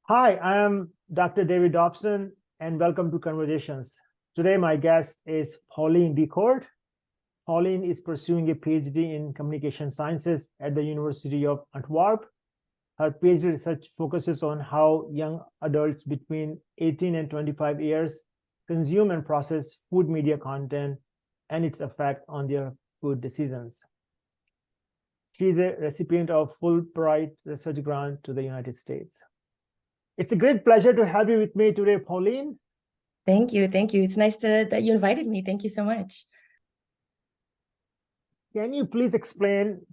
Hi, I am Dr. David Dobson, and welcome to Conversations. Today, my guest is Paulien Decorte. Paulien is pursuing a PhD in communication sciences at the University of Antwerp. Her PhD research focuses on how young adults between 18 and 25 years consume and process food media content and its effect on their food decisions. She is a recipient of Fulbright research grant to the United States. It's a great pleasure to have you with me today, Paulien. Thank you. Thank you. It's nice that you invited me. Thank you so much. Can you please explain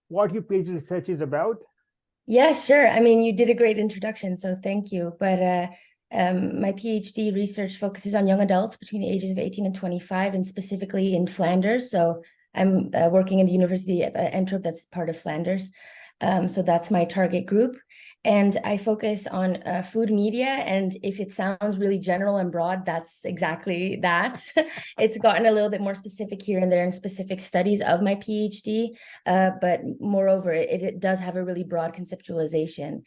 what your PhD research is about? Yeah, sure. I mean, you did a great introduction, so thank you. But my PhD research focuses on young adults between the ages of 18 and 25, and specifically in Flanders. So I'm working in the University of Antwerp, that's part of Flanders. So that's my target group. And I focus on food media. And if it sounds really general and broad, that's exactly that. It's gotten a little bit more specific here and there in specific studies of my PhD. But moreover, it does have a really broad conceptualization.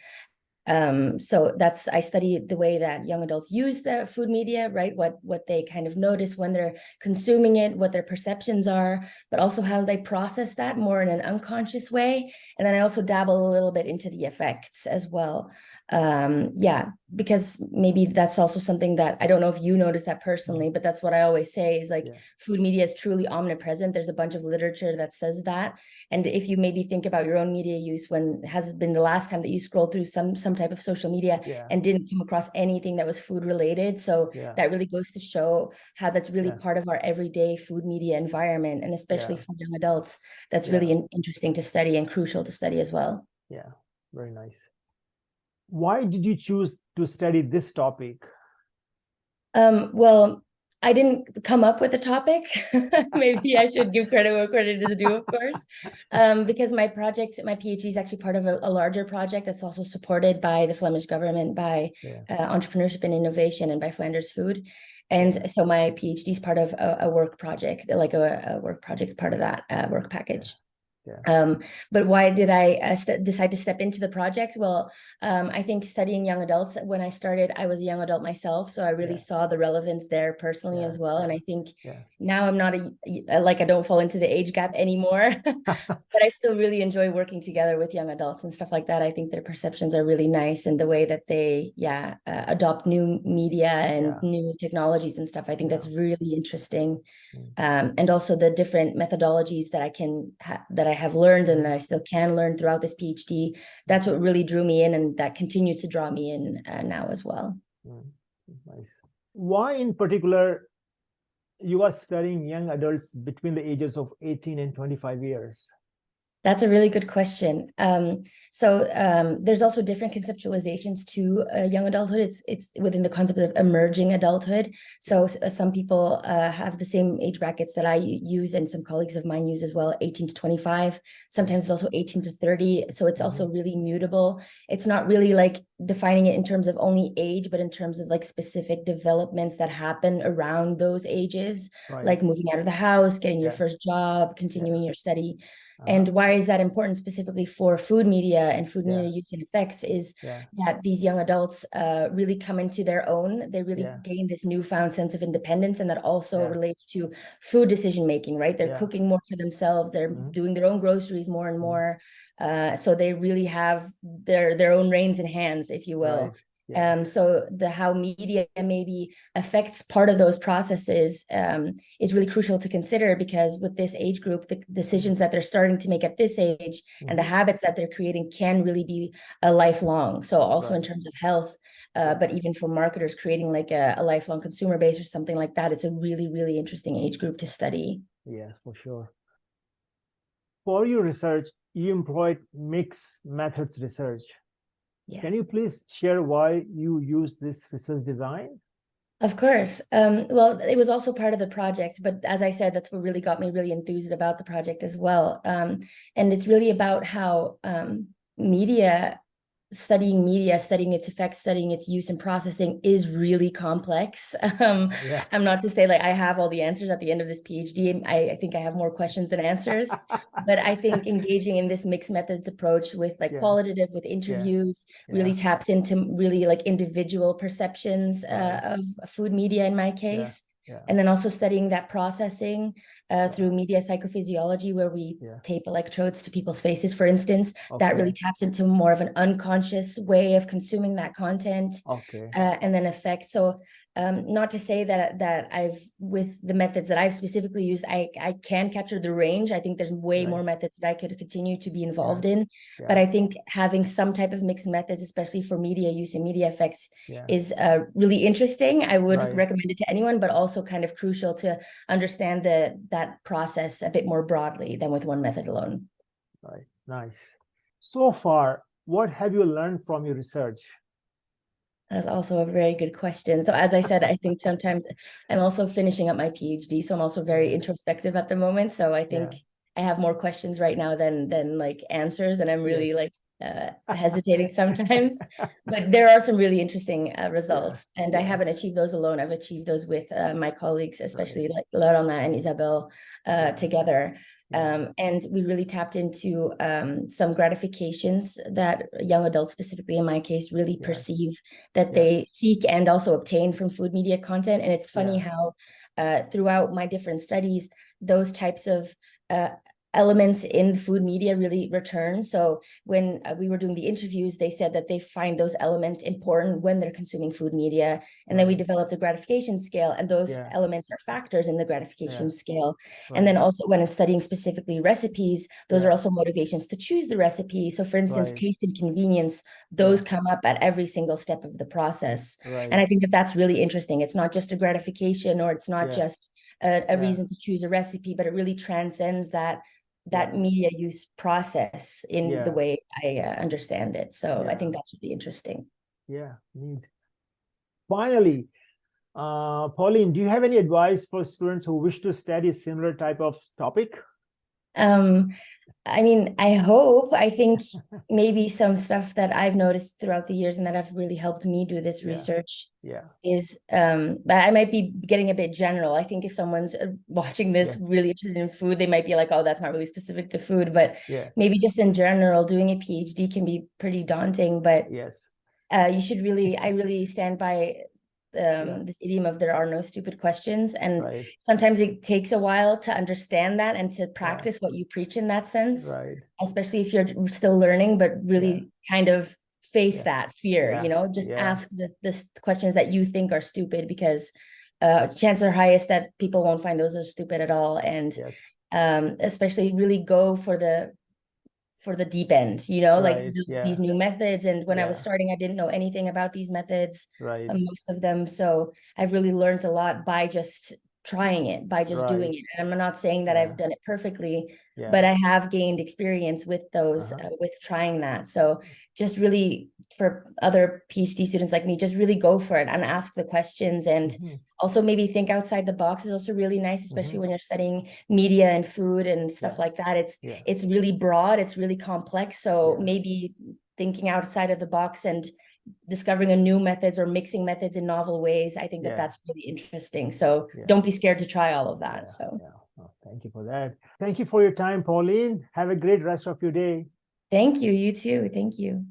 So I study the way that young adults use the food media, right? What they kind of notice when they're consuming it, what their perceptions are, but also how they process that more in an unconscious way. And then I also dabble a little bit into the effects as well. Yeah, because maybe that's also something that I don't know if you notice that personally, but that's what I always say is like food media is truly omnipresent. There's a bunch of literature that says that. And if you maybe think about your own media use, when has been the last time that you scrolled through some type of social media and didn't come across anything that was food related? So that really goes to show how that's really part of our everyday food media environment, and especially for young adults, that's really interesting to study and crucial to study as well. Yeah, very nice. Why did you choose to study this topic? Well, I didn't come up with a topic. Maybe I should give credit where credit is due, of course, because my PhD is actually part of a larger project that's also supported by the Flemish government, by entrepreneurship and innovation, and by Flanders Food. And so my PhD is part of a work project, like a work project part of that work package. But why did I decide to step into the project? Well, I think studying young adults, when I started, I was a young adult myself. So I really saw the relevance there personally as well. And I think now I'm not I don't fall into the age gap anymore, but I still really enjoy working together with young adults and stuff like that. I think their perceptions are really nice, and the way that they, adopt new media and new technologies and stuff. I think that's really interesting. And also the different methodologies that I have learned and that I still can learn throughout this PhD. That's what really drew me in, and that continues to draw me in now as well. Nice. Why in particular you are studying young adults between the ages of 18 and 25 years? That's a really good question. So there's also different conceptualizations to young adulthood. It's within the concept of emerging adulthood. So some people have the same age brackets that I use, and some colleagues of mine use as well, 18 to 25. Sometimes it's also 18 to 30. So it's also really mutable. It's not really like defining it in terms of only age, but in terms of like specific developments that happen around those ages, like moving out of the house, getting your first job, continuing your study. And why is that important specifically for food media and food media use and effects is that these young adults really come into their own. They really gain this newfound sense of independence, and that also relates to food decision making, right? They're cooking more for themselves. They're doing their own groceries more and more. So they really have their own reins in hands, if you will. So how media maybe affects part of those processes is really crucial to consider, because with this age group, the decisions that they're starting to make at this age and the habits that they're creating can really be a lifelong. So also in terms of health, but even for marketers creating like a lifelong consumer base or something like that, it's a really, really interesting age group to study. Yeah, for sure. For your research, you employed mixed methods research. Can you please share why you use this research design? Of course. Well, it was also part of the project, but as I said, that's what really got me really enthused about the project as well. And it's really about how media studying media, studying its effects, studying its use and processing is really complex. Yeah. I'm not to say like I have all the answers at the end of this PhD. I think I have more questions than answers, but I think engaging in this mixed methods approach with like Yeah. qualitative, with interviews, really taps into really like individual perceptions of food media in my case. And then also studying that processing through media psychophysiology, where we tape electrodes to people's faces, for instance, that really taps into more of an unconscious way of consuming that content, and then effect. So not to say that I've, with the methods that I've specifically used, I can capture the range. I think there's way more methods that I could continue to be involved in. But I think having some type of mixed methods, especially for media use and media effects, is really interesting. I would recommend it to anyone, but also kind of crucial to understand that process a bit more broadly than with one method alone. Right, nice. So far, what have you learned from your research? That's also a very good question. So as I said, I think sometimes I'm also finishing up my PhD, so I'm also very introspective at the moment. So I think I have more questions right now than like answers, and I'm really like hesitating sometimes. But there are some really interesting results, and I haven't achieved those alone. I've achieved those with my colleagues, especially like Laurana and Isabel together. And we really tapped into some gratifications that young adults, specifically in my case, really perceive that they seek and also obtain from food media content. And it's funny how throughout my different studies, those types of elements in food media really return. So when we were doing the interviews, they said that they find those elements important when they're consuming food media. And then we developed a gratification scale, and those elements are factors in the gratification scale. And then also when it's studying specifically recipes, those are also motivations to choose the recipe. So for instance, taste and convenience, those come up at every single step of the process. And I think that that's really interesting. It's not just a gratification, or it's not just a reason to choose a recipe, but it really transcends that media use process in the way I understand it. So I think that's really interesting. Yeah, neat. Finally, Paulien, do you have any advice for students who wish to study a similar type of topic? I mean, I think maybe some stuff that I've noticed throughout the years and that have really helped me do this research is, but I might be getting a bit general. I think if someone's watching this really interested in food, they might be like, oh, that's not really specific to food, but maybe just in general, doing a PhD can be pretty daunting, but you should really, I really stand by this idiom of there are no stupid questions, and sometimes it takes a while to understand that and to practice what you preach in that sense, especially if you're still learning, but really kind of face that fear, you know, just ask the questions that you think are stupid, because chances are highest that people won't find those are stupid at all. And especially really go for the deep end, you know, like these new methods. And when I was starting, I didn't know anything about these methods, most of them. So I've really learned a lot by just trying it, by just doing it. And I'm not saying that I've done it perfectly, but I have gained experience with those, with trying that. So just really, for other PhD students like me, just really go for it and ask the questions, and also maybe think outside the box is also really nice, especially when you're studying media and food and stuff like that. It's really broad, it's really complex. So maybe thinking outside of the box and discovering a new methods or mixing methods in novel ways, I think that that's really interesting. So don't be scared to try all of that. Oh, thank you for that. Thank you for your time, Paulien. Have a great rest of your day. Thank you. You too. Thank you.